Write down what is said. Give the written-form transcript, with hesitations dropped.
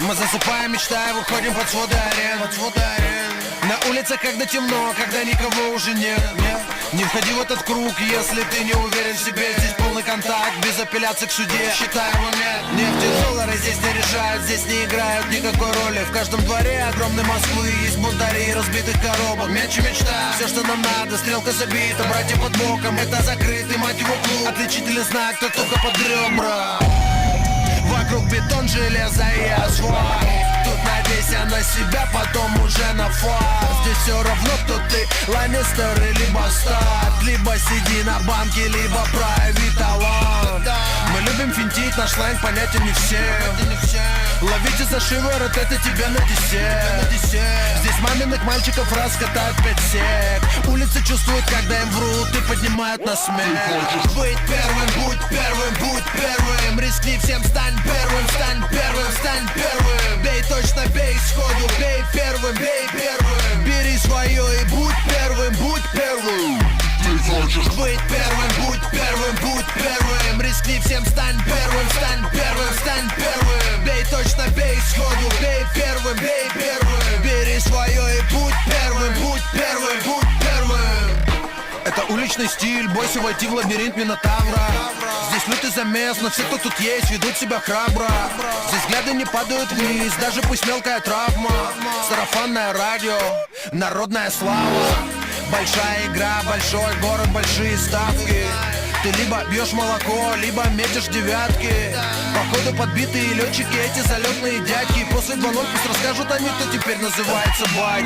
Мы засыпаем, мечтая, выходим под своды арен. На улице, когда темно, когда никого уже нет. Не входи в этот круг, если ты не уверен в себе. Здесь полный контакт, без апелляции к суде. Считай в уме. Нефть и доллары здесь не решают, здесь не играют никакой роли. В каждом дворе огромной Москвы есть бунтари разбитых коробок. Мяч и мечта, все, что нам надо, стрелка забита. Братья под боком, это закрытый, мать его, клуб. Отличительный знак, кто только под ребра. Вокруг бетон, железо и асфальт. Тут надейся на себя, потом уже на фарт. Здесь все равно, кто ты, Ланнистер или Бастард. Либо сиди на банке, либо прояви талант. Мы любим финтить, наш сленг понятен не всем. Ловите за шиворот, это тебе на десерт. Здесь маминых мальчиков раскатают 5 сек. Улицы чувствуют, когда им врут и поднимают на смех. Быть первым, будь первым, будь первым. Рискни всем, стань первым, стань первым, стань первым. Бей точно, бей сходу, бей первым, бей первым. Бери свое и будь первым, будь первым. Быть первым, будь первым, будь первым. Рискни всем, стань первым, стань первым, стань первым. Бей точно, бей сходу, бей первым, бей первым. Бери свое и будь первым, будь первым, будь первым. Это уличный стиль, бойся войти в лабиринт Минотавра. Здесь лютый замес, но все, кто тут есть, ведут себя храбро. Здесь взгляды не падают вниз, даже пусть мелкая травма. Сарафанное радио, народная слава. Большая игра, большой город, большие ставки. Ты либо бьешь молоко, либо метишь девятки. Походу подбитые летчики, эти залетные дядьки. После 2-0 пусть расскажут они, кто теперь называется бать.